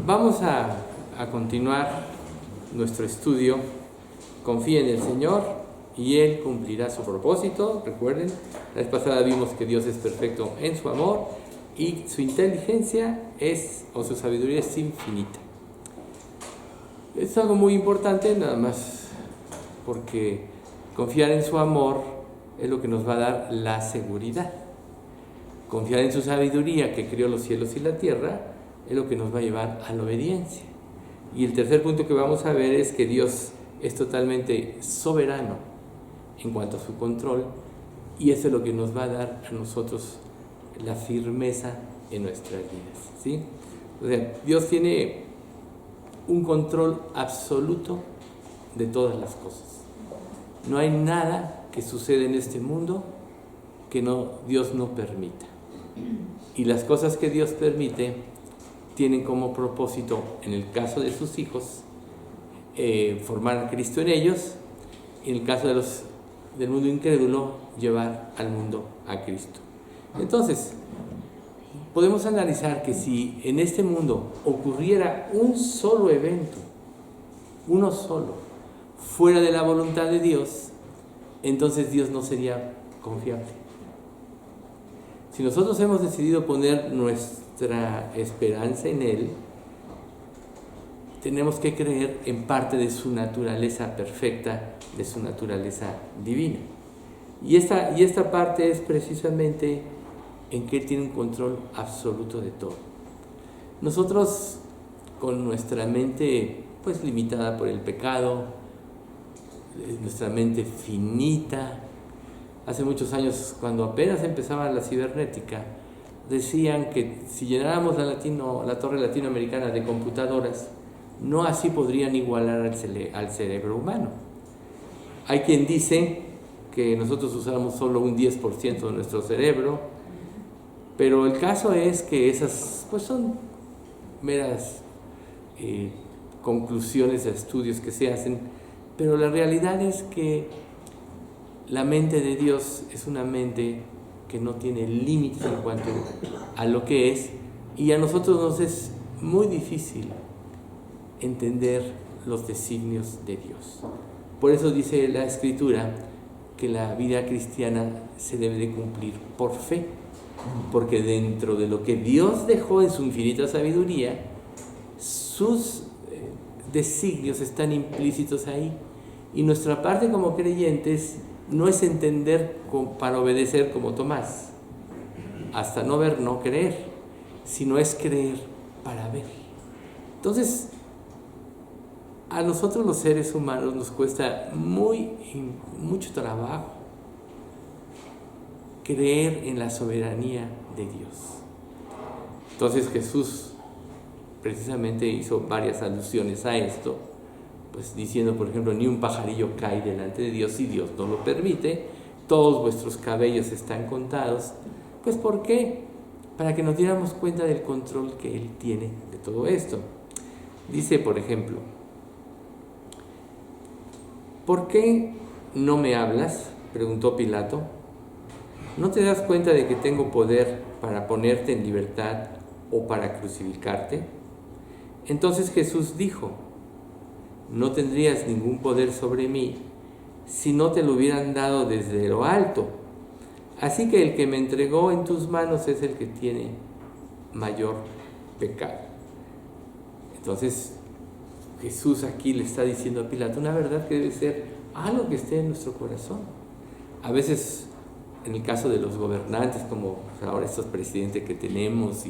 Vamos a continuar nuestro estudio. Confía en el Señor y Él cumplirá su propósito. Recuerden, la vez pasada vimos que Dios es perfecto en su amor y su inteligencia o su sabiduría es infinita. Es algo muy importante, nada más porque confiar en su amor es lo que nos va a dar la seguridad. Confiar en su sabiduría, que creó los cielos y la tierra, es lo que nos va a llevar a la obediencia. Y el tercer punto que vamos a ver es que Dios es totalmente soberano en cuanto a su control, y eso es lo que nos va a dar a nosotros la firmeza en nuestras vidas, ¿sí? O sea, Dios tiene un control absoluto de todas las cosas. No hay nada que suceda en este mundo que Dios no permita. Y las cosas que Dios permite tienen como propósito, en el caso de sus hijos, formar a Cristo en ellos, y en el caso del mundo incrédulo, llevar al mundo a Cristo. Entonces, podemos analizar que si en este mundo ocurriera un solo evento, uno solo, fuera de la voluntad de Dios, entonces Dios no sería confiable. Si nosotros hemos decidido poner nuestra esperanza en Él, tenemos que creer en parte de su naturaleza perfecta, de su naturaleza divina. Y esta parte es precisamente en que Él tiene un control absoluto de todo. Nosotros, con nuestra mente pues limitada por el pecado, nuestra mente finita, hace muchos años, cuando apenas empezaba la cibernética, decían que si llenáramos la torre latinoamericana de computadoras, no así podrían igualar al cerebro humano. Hay quien dice que nosotros usamos solo un 10% de nuestro cerebro, pero el caso es que esas pues son meras conclusiones de estudios que se hacen, pero la realidad es que la mente de Dios es una mente que no tiene límites en cuanto a lo que es, y a nosotros nos es muy difícil entender los designios de Dios. Por eso dice la Escritura que la vida cristiana se debe de cumplir por fe, porque dentro de lo que Dios dejó en su infinita sabiduría, sus designios están implícitos ahí, y nuestra parte como creyentes no es entender para obedecer como Tomás, hasta no ver, no creer, sino es creer para ver. Entonces, a nosotros los seres humanos nos cuesta mucho trabajo creer en la soberanía de Dios. Entonces Jesús precisamente hizo varias alusiones a esto, pues diciendo, por ejemplo, ni un pajarillo cae delante de Dios si Dios no lo permite, todos vuestros cabellos están contados. Pues ¿por qué? Para que nos diéramos cuenta del control que Él tiene de todo esto. Dice, por ejemplo, ¿por qué no me hablas?, preguntó Pilato. ¿No te das cuenta de que tengo poder para ponerte en libertad o para crucificarte? Entonces Jesús dijo, no tendrías ningún poder sobre mí si no te lo hubieran dado desde lo alto. Así que el que me entregó en tus manos es el que tiene mayor pecado. Entonces Jesús aquí le está diciendo a Pilato una verdad que debe ser algo que esté en nuestro corazón. A veces, en el caso de los gobernantes, como ahora estos presidentes que tenemos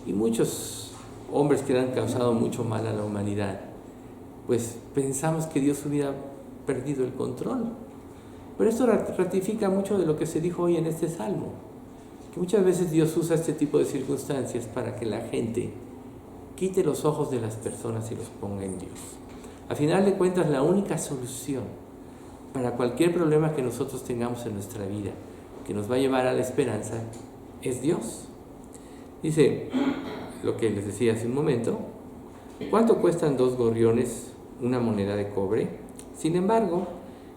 y muchos hombres que han causado mucho mal a la humanidad, pues pensamos que Dios hubiera perdido el control. Pero esto ratifica mucho de lo que se dijo hoy en este salmo, que muchas veces Dios usa este tipo de circunstancias para que la gente quite los ojos de las personas y los ponga en Dios. Al final de cuentas, la única solución para cualquier problema que nosotros tengamos en nuestra vida, que nos va a llevar a la esperanza, es Dios. Dice lo que les decía hace un momento, ¿cuánto cuestan 2 gorriones, una moneda de cobre? Sin embargo,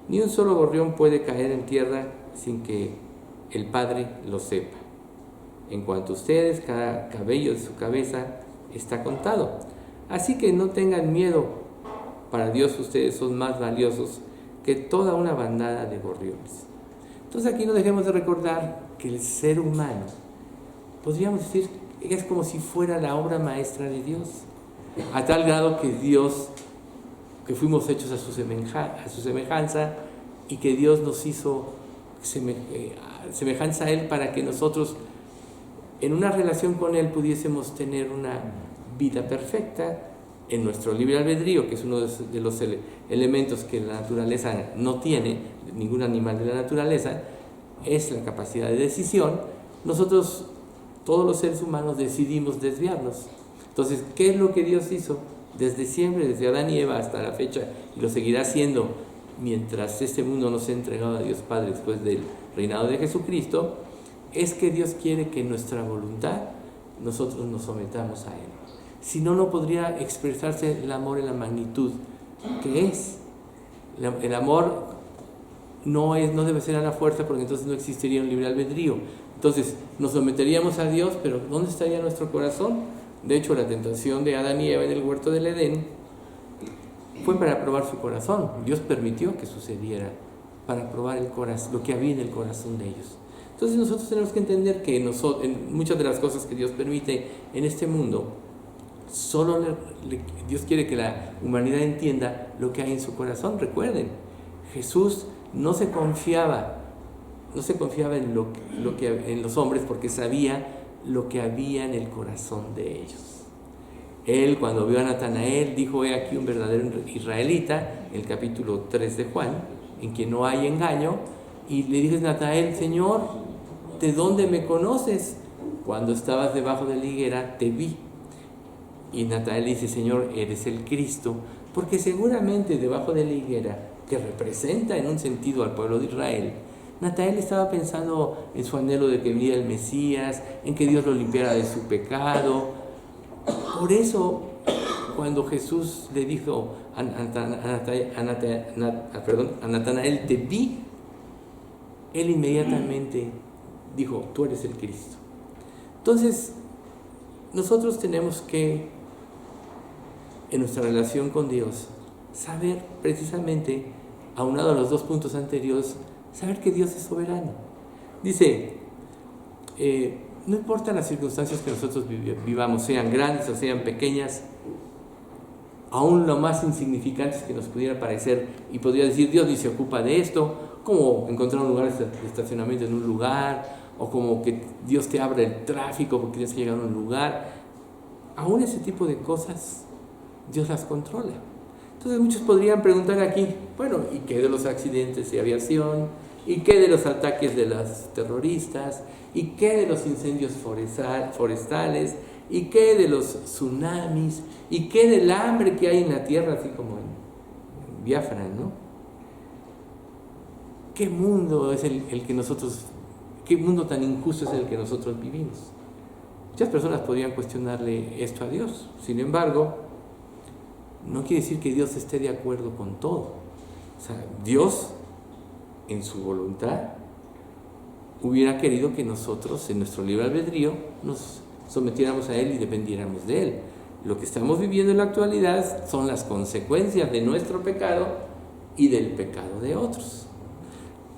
ni un solo gorrión puede caer en tierra sin que el Padre lo sepa. En cuanto a ustedes, cada cabello de su cabeza está contado. Así que no tengan miedo, para Dios ustedes son más valiosos que toda una bandada de gorriones. Entonces aquí no dejemos de recordar que el ser humano, podríamos decir, es como si fuera la obra maestra de Dios, a tal grado que fuimos hechos a su semejanza, y que Dios nos hizo semejanza a Él para que nosotros en una relación con Él pudiésemos tener una vida perfecta en nuestro libre albedrío, que es uno de los elementos que la naturaleza no tiene, ningún animal de la naturaleza, es la capacidad de decisión. Nosotros, todos los seres humanos, decidimos desviarnos. Entonces, ¿qué es lo que Dios hizo? Desde siempre, desde Adán y Eva hasta la fecha, y lo seguirá haciendo mientras este mundo no sea entregado a Dios Padre después del reinado de Jesucristo, es que Dios quiere que en nuestra voluntad nosotros nos sometamos a Él. Si no, no podría expresarse el amor en la magnitud que es. El amor no debe ser a la fuerza, porque entonces no existiría un libre albedrío. Entonces nos someteríamos a Dios, pero ¿dónde estaría nuestro corazón? De hecho, la tentación de Adán y Eva en el huerto del Edén fue para probar su corazón. Dios permitió que sucediera para probar lo que había en el corazón de ellos. Entonces nosotros tenemos que entender que en muchas de las cosas que Dios permite en este mundo, solo Dios quiere que la humanidad entienda lo que hay en su corazón. Recuerden, Jesús no se confiaba en los hombres, porque sabía lo que había en el corazón de ellos. Él, cuando vio a Natanael, dijo: he aquí un verdadero israelita, el capítulo 3 de Juan, en quien no hay engaño. Y le dice Natanael: Señor, ¿de dónde me conoces? Cuando estabas debajo de la higuera te vi. Y Natanael dice: Señor, eres el Cristo, porque seguramente debajo de la higuera, que representa en un sentido al pueblo de Israel, Natanael estaba pensando en su anhelo de que viniera el Mesías, en que Dios lo limpiara de su pecado. Por eso, cuando Jesús le dijo a Natanael: te vi, él inmediatamente dijo: tú eres el Cristo. Entonces, nosotros tenemos que, en nuestra relación con Dios, saber precisamente, aunado a los dos puntos anteriores, saber que Dios es soberano. Dice, no importa las circunstancias que nosotros vivamos, sean grandes o sean pequeñas, aún lo más insignificantes que nos pudiera parecer, y podría decir: Dios ni se ocupa de esto, como encontrar un lugar de estacionamiento en un lugar, o como que Dios te abra el tráfico porque tienes que llegar a un lugar. Aún ese tipo de cosas Dios las controla. Entonces muchos podrían preguntar aquí: bueno, ¿y qué de los accidentes de aviación? ¿Y qué de los ataques de los terroristas? ¿Y qué de los incendios forestales? ¿Y qué de los tsunamis? ¿Y qué del hambre que hay en la tierra, así como en Biafra, ¿no? ¿Qué mundo es qué mundo tan injusto es el que nosotros vivimos? Muchas personas podrían cuestionarle esto a Dios. Sin embargo, no quiere decir que Dios esté de acuerdo con todo. O sea, Dios, en su voluntad, hubiera querido que nosotros, en nuestro libre albedrío, nos sometiéramos a Él y dependiéramos de Él. Lo que estamos viviendo en la actualidad son las consecuencias de nuestro pecado y del pecado de otros.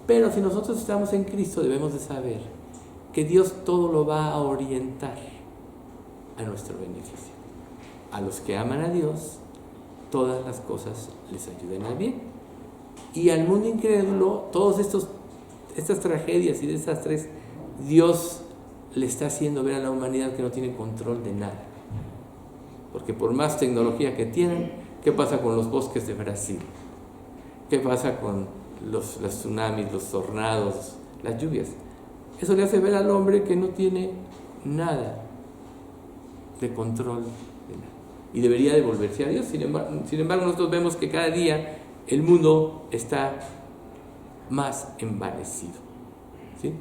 Pero si nosotros estamos en Cristo, debemos de saber que Dios todo lo va a orientar a nuestro beneficio. A los que aman a Dios, todas las cosas les ayudan a bien. Y al mundo incrédulo, todas estas tragedias y desastres, Dios le está haciendo ver a la humanidad que no tiene control de nada. Porque por más tecnología que tienen, ¿qué pasa con los bosques de Brasil? ¿Qué pasa con los tsunamis, los tornados, las lluvias? Eso le hace ver al hombre que no tiene nada de control de nada, y debería devolverse a Dios. Sin embargo, nosotros vemos que cada día el mundo está más envanecido, ¿sí?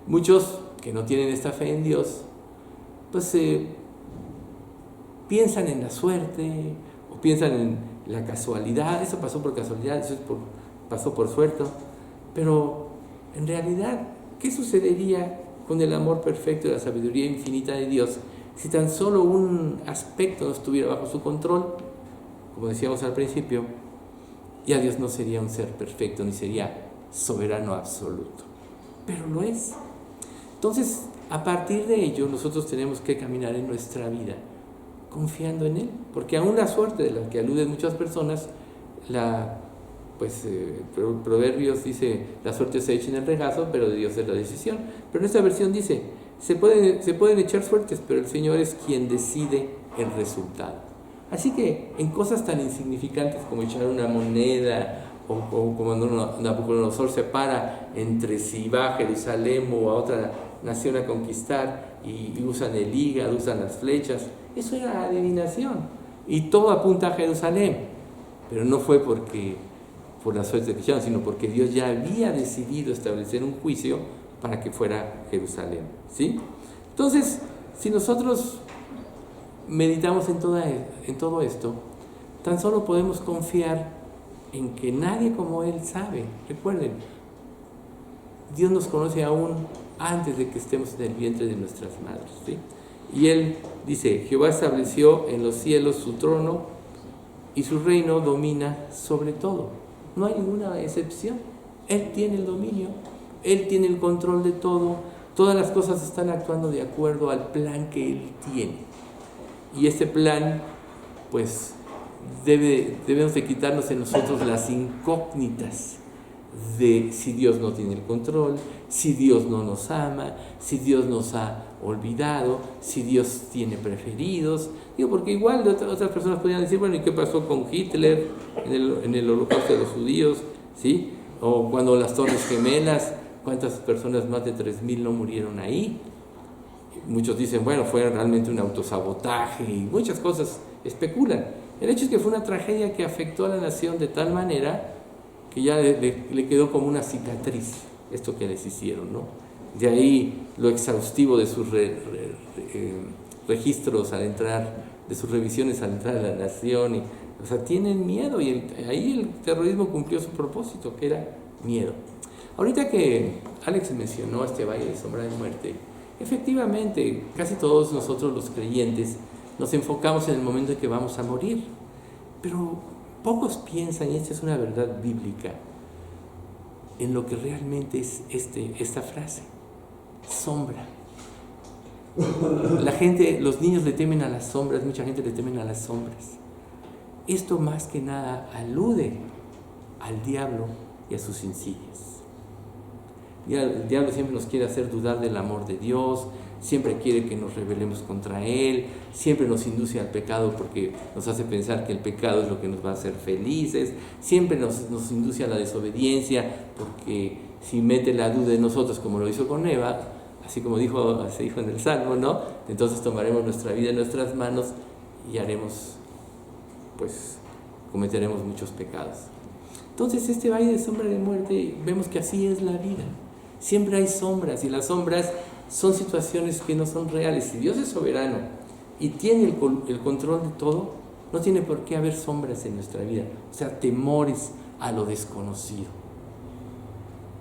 Muchos que no tienen esta fe en Dios, pues piensan en la suerte, o piensan en la casualidad. Eso pasó por casualidad, eso pasó por suerte. Pero en realidad, ¿qué sucedería con el amor perfecto y la sabiduría infinita de Dios si tan solo un aspecto no estuviera bajo su control, como decíamos al principio, ya Dios no sería un ser perfecto, ni sería soberano absoluto, pero lo es. Entonces, a partir de ello, nosotros tenemos que caminar en nuestra vida confiando en Él, porque aún la suerte de la que aluden muchas personas, Proverbios dice, la suerte se echa en el regazo, pero de Dios es la decisión. Pero en esta versión dice, se pueden echar suertes, pero el Señor es quien decide el resultado. Así que en cosas tan insignificantes como echar una moneda, o cuando Nabucodonosor se para entre si va a Jerusalén o a otra nación a conquistar, y usan el hígado, usan las flechas, eso era adivinación, y todo apunta a Jerusalén, pero no fue por la suerte que echaron, sino porque Dios ya había decidido establecer un juicio para que fuera Jerusalén, ¿sí? Entonces, si nosotros meditamos en todo esto, tan solo podemos confiar en que nadie como Él sabe. Recuerden, Dios nos conoce aún antes de que estemos en el vientre de nuestras madres, ¿sí? Y Él dice, Jehová estableció en los cielos su trono y su reino domina sobre todo. No hay ninguna excepción. Él tiene el dominio, Él tiene el control de todo. Todas las cosas están actuando de acuerdo al plan que Él tiene. Y ese plan, pues, debemos de quitarnos en nosotros las incógnitas de si Dios no tiene el control, si Dios no nos ama, si Dios nos ha olvidado, si Dios tiene preferidos. Porque igual otras personas podrían decir, bueno, ¿y qué pasó con Hitler en el holocausto de los judíos? ¿Sí? O cuando las Torres Gemelas, ¿cuántas personas, más de 3,000 no murieron ahí? Muchos dicen, bueno, fue realmente un autosabotaje, y muchas cosas especulan. El hecho es que fue una tragedia que afectó a la nación de tal manera que ya le quedó como una cicatriz esto que les hicieron, ¿no? De ahí lo exhaustivo de sus registros al entrar, de sus revisiones al entrar a la nación. O sea, tienen miedo, y ahí el terrorismo cumplió su propósito, que era miedo. Ahorita que Alex mencionó este valle de sombra de muerte, efectivamente, casi todos nosotros los creyentes nos enfocamos en el momento en que vamos a morir, pero pocos piensan, y esta es una verdad bíblica, en lo que realmente es esta frase, sombra. La gente, los niños le temen a las sombras, mucha gente le temen a las sombras. Esto más que nada alude al diablo y a sus insidias. El diablo siempre nos quiere hacer dudar del amor de Dios, siempre quiere que nos rebelemos contra Él, siempre nos induce al pecado porque nos hace pensar que el pecado es lo que nos va a hacer felices, siempre nos induce a la desobediencia, porque si mete la duda en nosotros, como lo hizo con Eva, así como se dijo en el Salmo, ¿no? Entonces tomaremos nuestra vida en nuestras manos y cometeremos muchos pecados. Entonces, este valle de sombra de muerte, vemos que así es la vida. Siempre hay sombras, y las sombras son situaciones que no son reales. Si Dios es soberano y tiene el control de todo, no tiene por qué haber sombras en nuestra vida, o sea, temores a lo desconocido.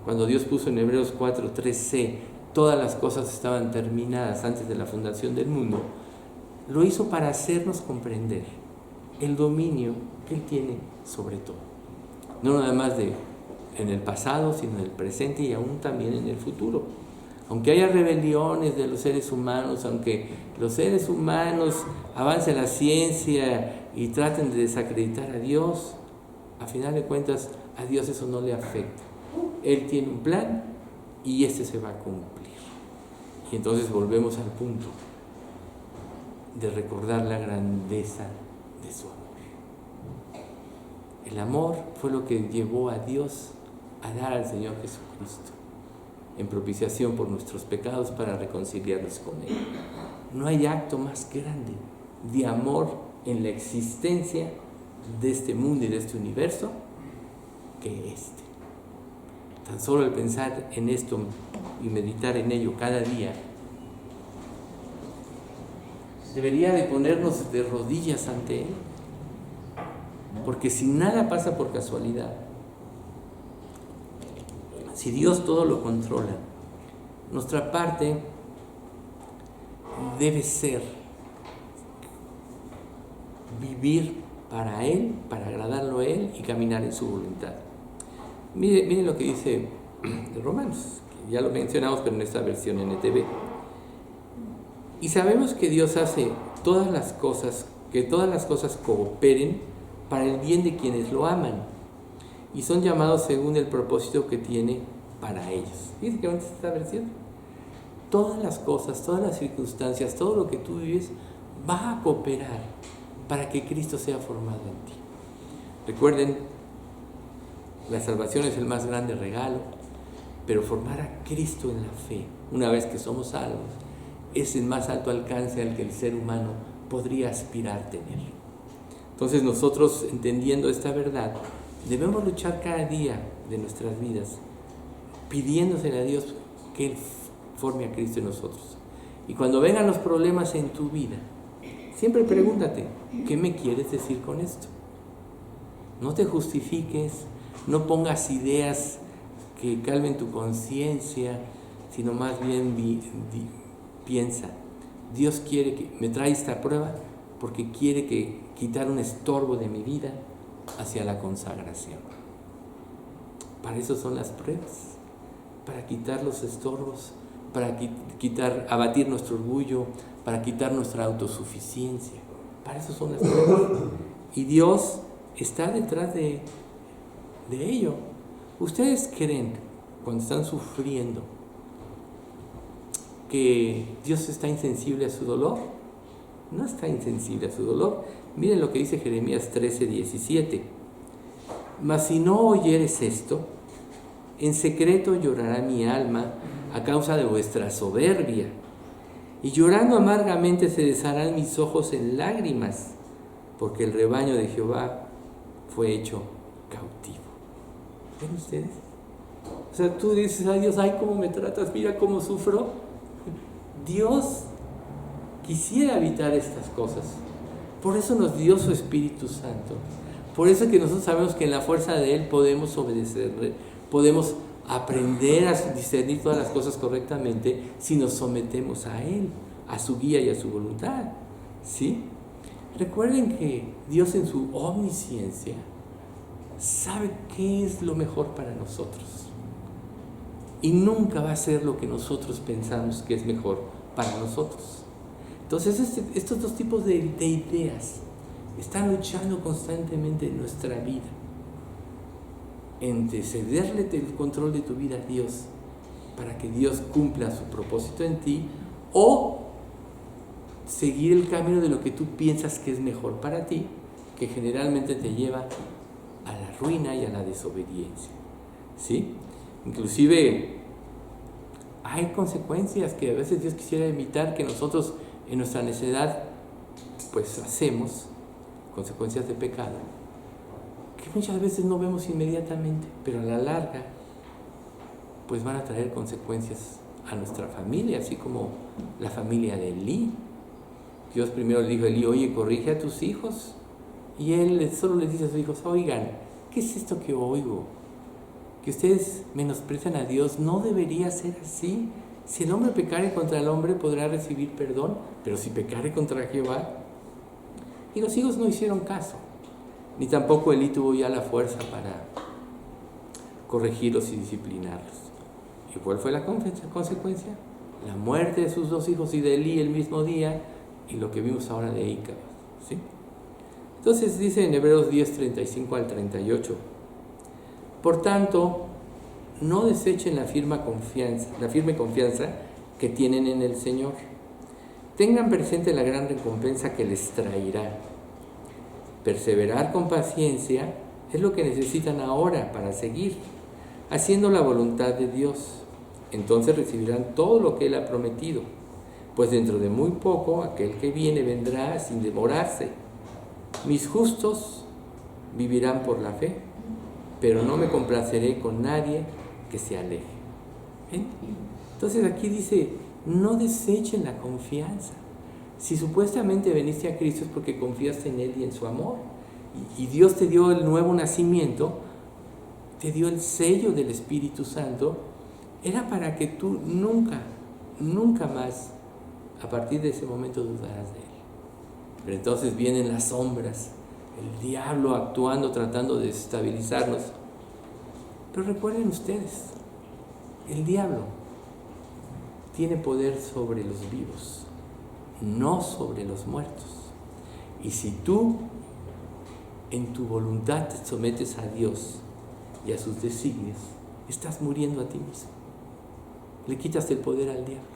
Cuando Dios puso en Hebreos 4:3c, todas las cosas estaban terminadas antes de la fundación del mundo, lo hizo para hacernos comprender el dominio que Él tiene sobre todo. No nada más en el pasado, sino en el presente y aún también en el futuro. Aunque haya rebeliones de los seres humanos, aunque los seres humanos avancen la ciencia y traten de desacreditar a Dios, a final de cuentas a Dios eso no le afecta. Él tiene un plan y este se va a cumplir. Y entonces volvemos al punto de recordar la grandeza de su amor. El amor fue lo que llevó a Dios a dar al Señor Jesucristo en propiciación por nuestros pecados para reconciliarnos con Él. No hay acto más grande de amor en la existencia de este mundo y de este universo que este. Tan solo el pensar en esto y meditar en ello cada día debería de ponernos de rodillas ante Él, porque si nada pasa por casualidad, si Dios todo lo controla, nuestra parte debe ser vivir para Él, para agradarlo a Él y caminar en su voluntad. Miren lo que dice Romanos, que ya lo mencionamos, pero en esta versión NTV. Y sabemos que Dios hace todas las cosas, que todas las cosas cooperen para el bien de quienes lo aman y son llamados según el propósito que tiene para ellos. Fíjense que antes esta versión, todas las cosas, todas las circunstancias, todo lo que tú vives va a cooperar para que Cristo sea formado en ti. Recuerden, la salvación es el más grande regalo, pero formar a Cristo en la fe, una vez que somos salvos, es el más alto alcance al que el ser humano podría aspirar tener. Entonces nosotros, entendiendo esta verdad, debemos luchar cada día de nuestras vidas, pidiéndosele a Dios que Él forme a Cristo en nosotros. Y cuando vengan los problemas en tu vida, siempre pregúntate, ¿qué me quieres decir con esto? No te justifiques, no pongas ideas que calmen tu conciencia, sino más bien piensa, Dios quiere que me trae esta prueba porque quiere quitar un estorbo de mi vida hacia la consagración. Para eso son las pruebas, para quitar los estorbos, para abatir nuestro orgullo, para quitar nuestra autosuficiencia. Para eso son las pruebas. Y Dios está detrás de ello. ¿Ustedes creen, cuando están sufriendo, que Dios está insensible a su dolor? No está insensible a su dolor. Miren lo que dice Jeremías 13:17. Mas si no oyeres esto, en secreto llorará mi alma a causa de vuestra soberbia, y llorando amargamente se desharán mis ojos en lágrimas, porque el rebaño de Jehová fue hecho cautivo. ¿Ven ustedes? O sea, tú dices, ay Dios, ay cómo me tratas, mira cómo sufro. Dios quisiera evitar estas cosas. Por eso nos dio su Espíritu Santo. Por eso que nosotros sabemos que en la fuerza de Él podemos obedecerle, podemos aprender a discernir todas las cosas correctamente si nos sometemos a Él, a su guía y a su voluntad. ¿Sí? Recuerden que Dios en su omnisciencia sabe qué es lo mejor para nosotros. Y nunca va a ser lo que nosotros pensamos que es mejor para nosotros. Entonces estos dos tipos de ideas están luchando constantemente en nuestra vida. Entre cederle el control de tu vida a Dios para que Dios cumpla su propósito en ti, o seguir el camino de lo que tú piensas que es mejor para ti, que generalmente te lleva a la ruina y a la desobediencia. ¿Sí? Inclusive hay consecuencias que a veces Dios quisiera evitar que nosotros en nuestra necedad pues hacemos, consecuencias de pecado, que muchas veces no vemos inmediatamente, pero a la larga pues van a traer consecuencias a nuestra familia, así como la familia de Elí. Dios primero le dijo a Elí, oye, corrige a tus hijos, y él solo les dice a sus hijos, oigan, ¿qué es esto que oigo? Que ustedes menosprecian a Dios, no debería ser así. Si el hombre pecare contra el hombre podrá recibir perdón, pero si pecare contra Jehová. Y los hijos no hicieron caso, ni tampoco Elí tuvo ya la fuerza para corregirlos y disciplinarlos. ¿Y cuál fue la consecuencia? La muerte de sus dos hijos y de Elí el mismo día, y lo que vimos ahora de Ícaro. ¿Sí? Entonces dice en Hebreos 10:35 al 38, por tanto, no desechen la firme confianza que tienen en el Señor. Tengan presente la gran recompensa que les traerá. Perseverar con paciencia es lo que necesitan ahora para seguir haciendo la voluntad de Dios. Entonces recibirán todo lo que Él ha prometido, pues dentro de muy poco aquel que viene vendrá sin demorarse. Mis justos vivirán por la fe, pero no me complaceré con nadie que se aleje. ¿Ven? Entonces aquí dice, no desechen la confianza. Si supuestamente veniste a Cristo es porque confiaste en Él y en su amor. Y Dios te dio el nuevo nacimiento, te dio el sello del Espíritu Santo. Era para que tú nunca más, a partir de ese momento, dudaras de Él. Pero entonces vienen las sombras, el diablo actuando, tratando de desestabilizarnos. Pero recuerden ustedes, el diablo tiene poder sobre los vivos, no sobre los muertos. Y si tú en tu voluntad te sometes a Dios y a sus designios, estás muriendo a ti mismo. Le quitas el poder al diablo.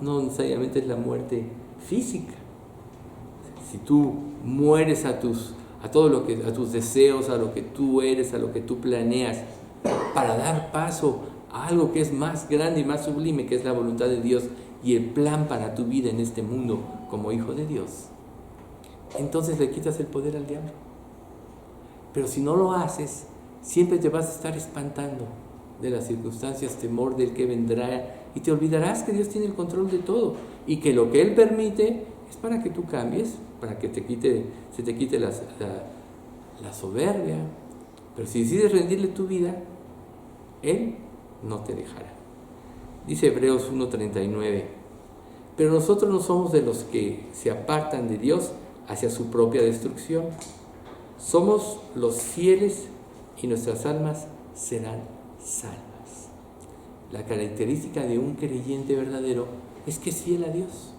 No necesariamente es la muerte física. Si tú mueres a tus deseos, a lo que tú eres, a lo que tú planeas, para dar paso a algo que es más grande y más sublime, que es la voluntad de Dios y el plan para tu vida en este mundo como hijo de Dios, entonces le quitas el poder al diablo. Pero si no lo haces, siempre te vas a estar espantando de las circunstancias, temor del que vendrá, y te olvidarás que Dios tiene el control de todo y que lo que Él permite es para que tú cambies, para que se te quite la soberbia. Pero si decides rendirle tu vida, Él no te dejará. Dice Hebreos 1:39, pero nosotros no somos de los que se apartan de Dios hacia su propia destrucción. Somos los fieles y nuestras almas serán salvas. La característica de un creyente verdadero es que es fiel a Dios,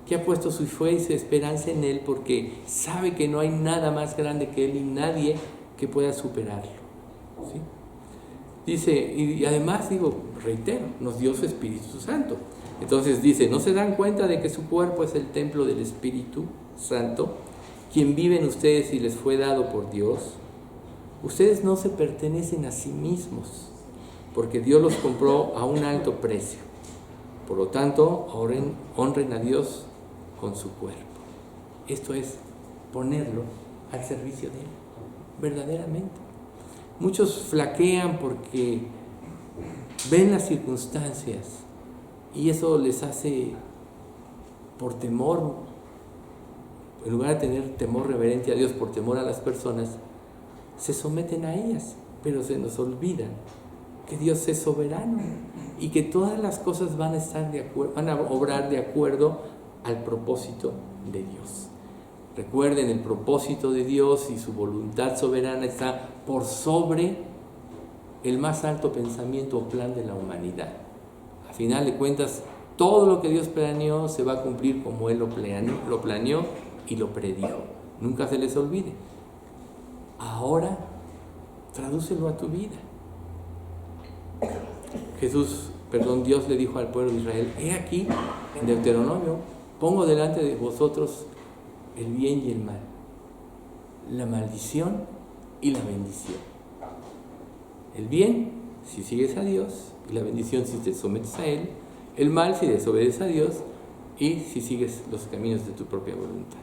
que ha puesto su fe y su esperanza en Él porque sabe que no hay nada más grande que Él y nadie que pueda superarlo. ¿Sí? Dice, y además reitero, nos dio su Espíritu Santo. Entonces dice, ¿no se dan cuenta de que su cuerpo es el templo del Espíritu Santo, quien vive en ustedes y les fue dado por Dios? Ustedes no se pertenecen a sí mismos, porque Dios los compró a un alto precio. Por lo tanto, honren a Dios con su cuerpo. Esto es ponerlo al servicio de Él, verdaderamente. Muchos flaquean porque ven las circunstancias y eso les hace, por temor, en lugar de tener temor reverente a Dios, por temor a las personas, se someten a ellas, pero se nos olvida que Dios es soberano y que todas las cosas van a obrar de acuerdo al propósito de Dios. Recuerden, el propósito de Dios y su voluntad soberana está por sobre el más alto pensamiento o plan de la humanidad. A final de cuentas, todo lo que Dios planeó se va a cumplir como Él lo planeó y lo predijo. Nunca se les olvide. Ahora, tradúcelo a tu vida. Dios le dijo al pueblo de Israel, he aquí, en Deuteronomio, pongo delante de vosotros el bien y el mal, la maldición y la bendición. El bien, si sigues a Dios, y la bendición si te sometes a Él, el mal si desobedeces a Dios y si sigues los caminos de tu propia voluntad.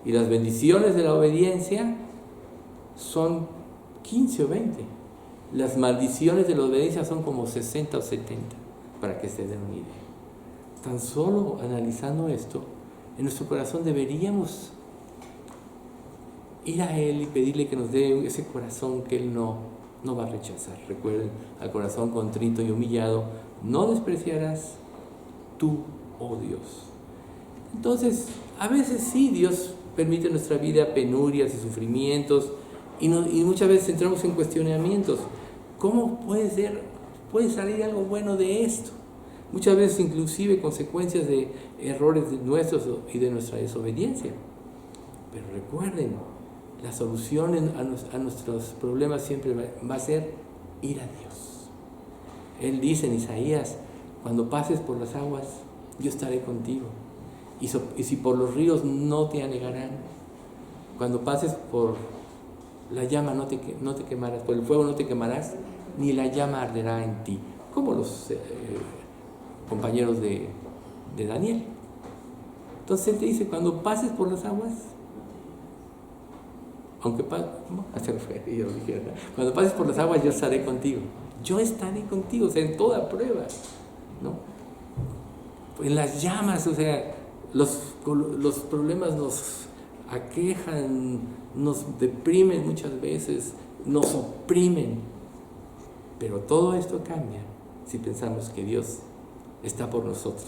Y las bendiciones de la obediencia son 15 o 20. Las maldiciones de la obediencia son como 60 o 70, para que se den una idea. Tan solo analizando esto, en nuestro corazón deberíamos ir a Él y pedirle que nos dé ese corazón que Él no va a rechazar. Recuerden, al corazón contrito y humillado no despreciarás tú, oh Dios. Entonces, a veces sí, Dios permite en nuestra vida penurias y sufrimientos y muchas veces entramos en cuestionamientos. ¿Cómo puede salir algo bueno de esto? Muchas veces inclusive consecuencias de errores nuestros y de nuestra desobediencia. Pero recuerden, la solución a nuestros problemas siempre va a ser ir a Dios. Él dice en Isaías, cuando pases por las aguas, yo estaré contigo. Y si por los ríos no te anegarán, cuando pases por la llama no te quemarás, por el fuego no te quemarás, ni la llama arderá en ti. Como los compañeros de Daniel. Entonces Él te dice, cuando pases por las aguas, cuando pases por las aguas, yo estaré contigo. Yo estaré contigo, o sea, en toda prueba, ¿no? En las llamas, o sea, los problemas nos aquejan, nos deprimen muchas veces, nos oprimen. Pero todo esto cambia si pensamos que Dios está por nosotros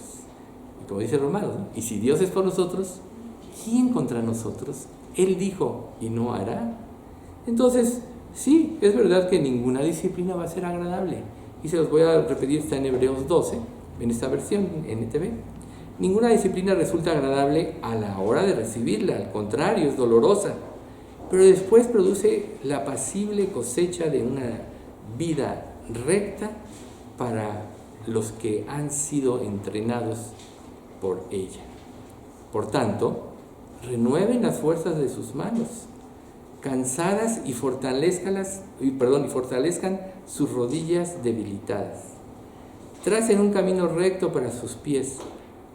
Y como dice Romanos, ¿no? Y si Dios es por nosotros, ¿quién contra nosotros? Él dijo y no hará. Entonces, sí, es verdad que ninguna disciplina va a ser agradable. Y se los voy a repetir, está en Hebreos 12, en esta versión, NTV. Ninguna disciplina resulta agradable a la hora de recibirla, al contrario, es dolorosa. Pero después produce la apacible cosecha de una vida recta para los que han sido entrenados por ella. Por tanto, renueven las fuerzas de sus manos, cansadas y fortalezcan sus rodillas debilitadas. Tracen un camino recto para sus pies,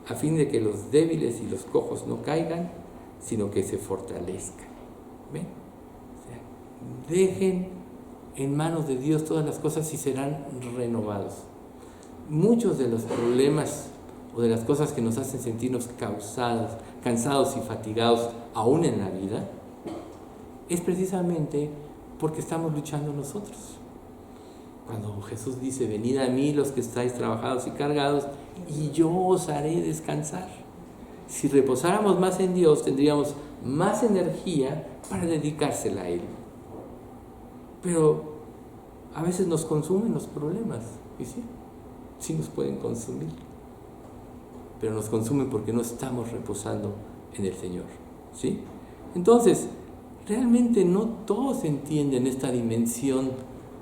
a fin de que los débiles y los cojos no caigan, sino que se fortalezcan. ¿Ven? O sea, dejen en manos de Dios todas las cosas y serán renovados. Muchos de los problemas o de las cosas que nos hacen sentirnos cansados y fatigados aún en la vida, es precisamente porque estamos luchando nosotros. Cuando Jesús dice, venid a mí los que estáis trabajados y cargados, y yo os haré descansar. Si reposáramos más en Dios, tendríamos más energía para dedicársela a Él. Pero a veces nos consumen los problemas, y sí nos pueden consumir. Pero nos consumen porque no estamos reposando en el Señor, ¿sí? Entonces, realmente no todos entienden esta dimensión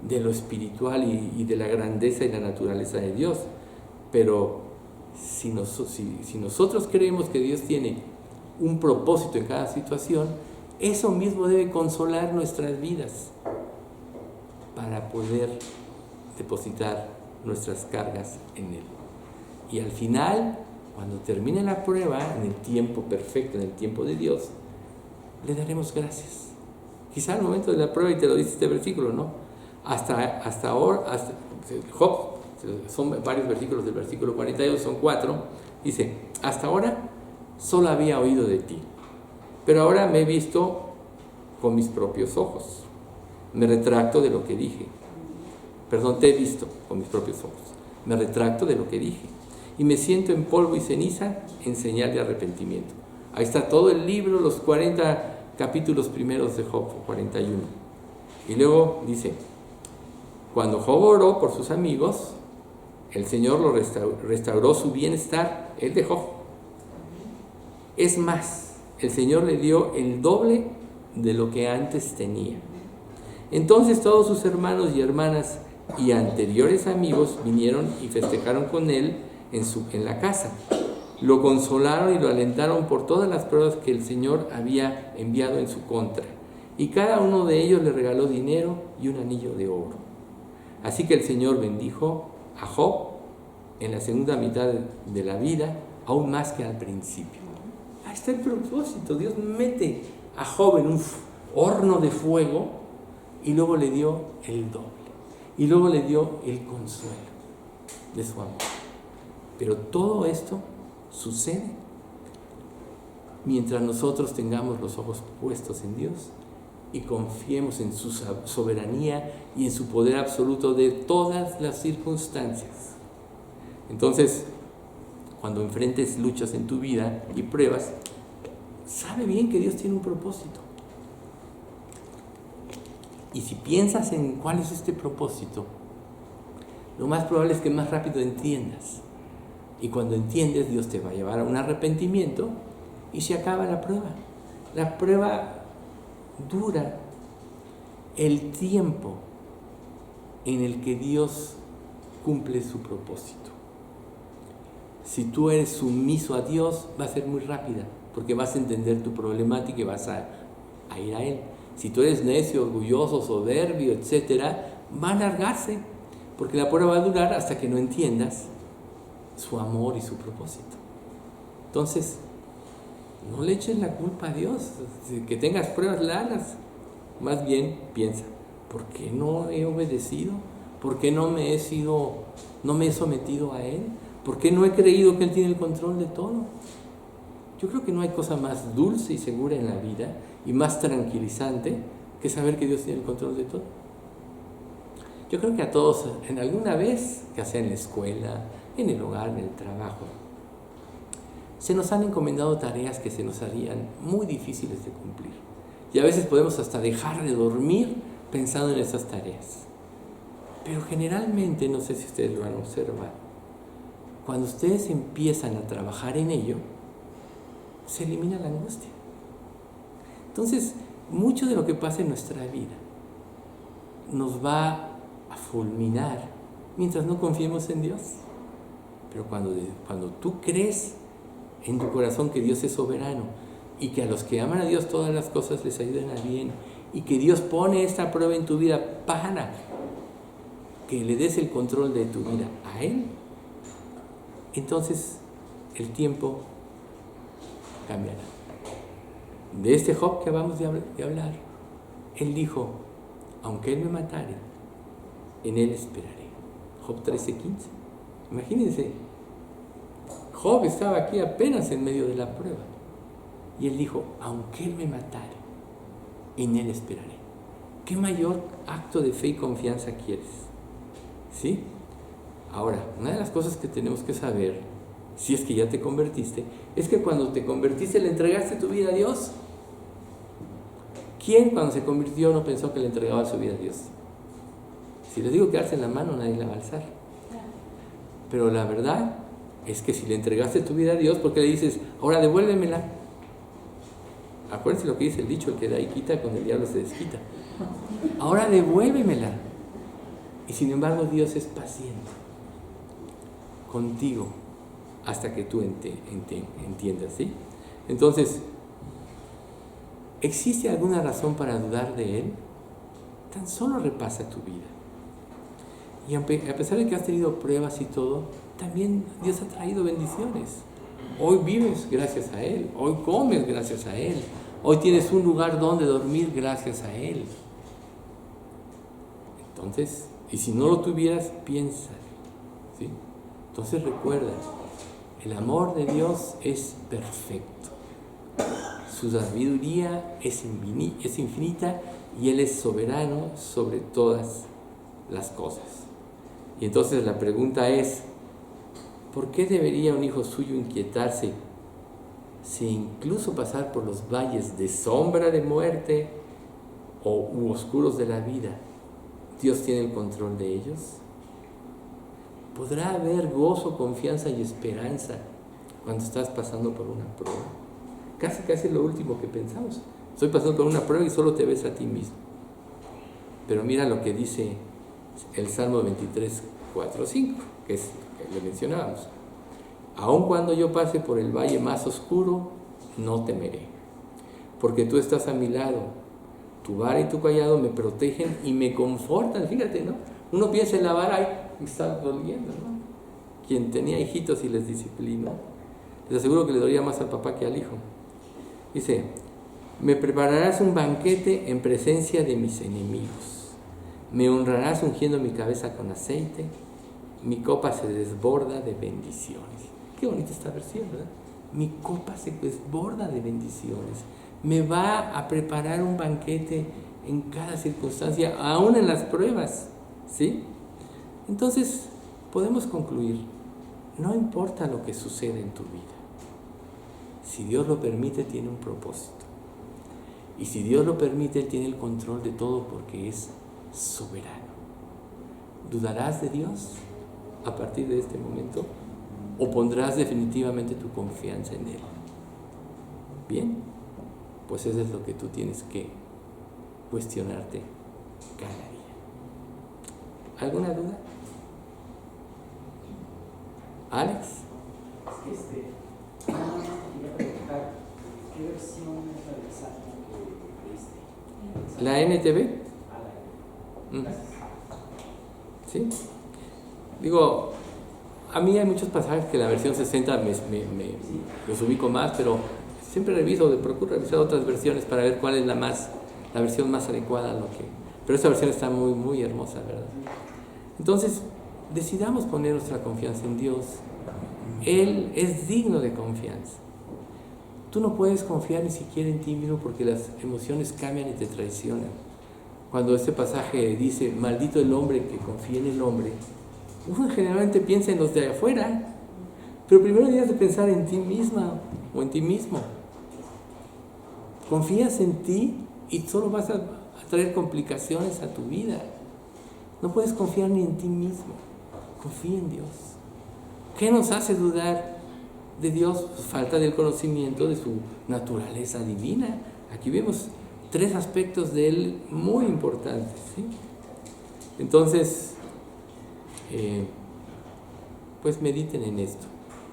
de lo espiritual y de la grandeza y la naturaleza de Dios. Pero si nosotros creemos que Dios tiene un propósito en cada situación, eso mismo debe consolar nuestras vidas para poder depositar nuestras cargas en Él. Y al final, cuando termine la prueba, en el tiempo perfecto, en el tiempo de Dios, le daremos gracias. Quizá al momento de la prueba, y te lo dice este versículo, ¿no? Hasta ahora, Job, son varios versículos del versículo 42, son 4, dice, hasta ahora solo había oído de ti, pero ahora me he visto con mis propios ojos. Me retracto de lo que dije. Te he visto con mis propios ojos. Me retracto de lo que dije. Y me siento en polvo y ceniza en señal de arrepentimiento. Ahí está todo el libro, los 40 capítulos primeros de Job, 41. Y luego dice, cuando Job oró por sus amigos, el Señor lo restauró su bienestar, el de Job. Es más, el Señor le dio el doble de lo que antes tenía. Entonces todos sus hermanos y hermanas y anteriores amigos vinieron y festejaron con él en la casa. Lo consolaron y lo alentaron por todas las pruebas que el Señor había enviado en su contra. Y cada uno de ellos le regaló dinero y un anillo de oro. Así que el Señor bendijo a Job en la segunda mitad de la vida, aún más que al principio. Ahí está el propósito. Dios mete a Job en un horno de fuego y luego le dio el doble. Y luego le dio el consuelo de su amor. Pero todo esto sucede mientras nosotros tengamos los ojos puestos en Dios y confiemos en su soberanía y en su poder absoluto de todas las circunstancias. Entonces, cuando enfrentes luchas en tu vida y pruebas, sabe bien que Dios tiene un propósito. Y si piensas en cuál es este propósito, lo más probable es que más rápido entiendas. Y cuando entiendes, Dios te va a llevar a un arrepentimiento y se acaba la prueba. La prueba dura el tiempo en el que Dios cumple su propósito. Si tú eres sumiso a Dios, va a ser muy rápida, porque vas a entender tu problemática y vas a ir a Él. Si tú eres necio, orgulloso, soberbio, etc., va a alargarse, porque la prueba va a durar hasta que no entiendas su amor y su propósito. Entonces, no le eches la culpa a Dios que tengas pruebas largas. Más bien piensa, ¿por qué no he obedecido? ¿Por qué no me he sometido a Él? ¿Por qué no he creído que Él tiene el control de todo? Yo creo que no hay cosa más dulce y segura en la vida y más tranquilizante que saber que Dios tiene el control de todo. Yo creo que a todos, en alguna vez, ya sea en la escuela, en el hogar, en el trabajo, se nos han encomendado tareas que se nos harían muy difíciles de cumplir. Y a veces podemos hasta dejar de dormir pensando en esas tareas. Pero generalmente, no sé si ustedes lo han observado, cuando ustedes empiezan a trabajar en ello, se elimina la angustia. Entonces, mucho de lo que pasa en nuestra vida nos va a fulminar mientras no confiemos en Dios. Pero cuando tú crees en tu corazón que Dios es soberano y que a los que aman a Dios todas las cosas les ayudan a bien, y que Dios pone esta prueba en tu vida para que le des el control de tu vida a Él, entonces el tiempo cambiará. De este Job que acabamos de hablar, él dijo: aunque Él me matare, en Él esperaré. Job 13:15. Imagínense, Job estaba aquí apenas en medio de la prueba y él dijo: aunque Él me matare, en Él esperaré. ¿Qué mayor acto de fe y confianza quieres? ¿Sí? Ahora, una de las cosas que tenemos que saber, si es que ya te convertiste, es que cuando te convertiste le entregaste tu vida a Dios. ¿Quién cuando se convirtió no pensó que le entregaba su vida a Dios? Si les digo que alcen la mano, nadie la va a alzar. Pero la verdad es que si le entregaste tu vida a Dios, ¿por qué le dices: ahora devuélvemela? Acuérdense lo que dice el dicho: el que da y quita, con el diablo se desquita. Ahora devuélvemela. Y sin embargo Dios es paciente contigo hasta que tú entiendas, ¿sí? Entonces, ¿existe alguna razón para dudar de Él? Tan solo repasa tu vida. Y a pesar de que has tenido pruebas y todo, también Dios ha traído bendiciones. Hoy vives gracias a Él, hoy comes gracias a Él, hoy tienes un lugar donde dormir gracias a Él. Entonces, y si no lo tuvieras, piensa, ¿sí? Entonces recuerda, el amor de Dios es perfecto, su sabiduría es infinita y Él es soberano sobre todas las cosas. Y entonces la pregunta es: ¿por qué debería un hijo suyo inquietarse si incluso pasar por los valles de sombra de muerte u oscuros de la vida, Dios tiene el control de ellos? ¿Podrá haber gozo, confianza y esperanza cuando estás pasando por una prueba? Casi lo último que pensamos. Estoy pasando por una prueba y solo te ves a ti mismo. Pero mira lo que dice el Salmo 23, 4, 5, que es que le mencionábamos. Aun cuando yo pase por el valle más oscuro, no temeré, porque tú estás a mi lado. Tu vara y tu cayado me protegen y me confortan. Fíjate, ¿no? Uno piensa en la vara, ay, me está doliendo, ¿no? Quien tenía hijitos y les disciplinó, les aseguro que le dolía más al papá que al hijo. Dice: me prepararás un banquete en presencia de mis enemigos. Me honrarás ungiendo mi cabeza con aceite. Mi copa se desborda de bendiciones. Qué bonita esta versión, ¿verdad? Mi copa se desborda de bendiciones. Me va a preparar un banquete en cada circunstancia, aún en las pruebas, ¿sí? Entonces, podemos concluir: no importa lo que suceda en tu vida, si Dios lo permite, tiene un propósito. Y si Dios lo permite, Él tiene el control de todo porque es soberano. ¿Dudarás de Dios a partir de este momento? ¿O pondrás definitivamente tu confianza en Él? Bien, pues eso es lo que tú tienes que cuestionarte cada día. ¿Alguna duda? ¿Alex? Quería preguntar, ¿qué versión es la del Salmo que leíste? ¿La NTV? Gracias. ¿Sí? Digo, a mí hay muchos pasajes que la versión 60 los ubico más, pero siempre procuro revisar otras versiones para ver cuál es la versión más adecuada a lo que... Pero esta versión está muy, muy hermosa, ¿verdad? Entonces, decidamos poner nuestra confianza en Dios. Él es digno de confianza. Tú no puedes confiar ni siquiera en ti mismo porque las emociones cambian y te traicionan. Cuando este pasaje dice: maldito el hombre que confía en el hombre, uno generalmente piensa en los de afuera, Pero primero debes de pensar en ti misma o en ti mismo. Confías en ti y solo vas a traer complicaciones a tu vida. No puedes confiar ni en ti mismo. Confía en Dios. ¿Qué nos hace dudar de Dios? Pues falta del conocimiento de su naturaleza divina. Aquí vemos 3 aspectos de Él muy importantes, ¿sí? Entonces, pues mediten en esto.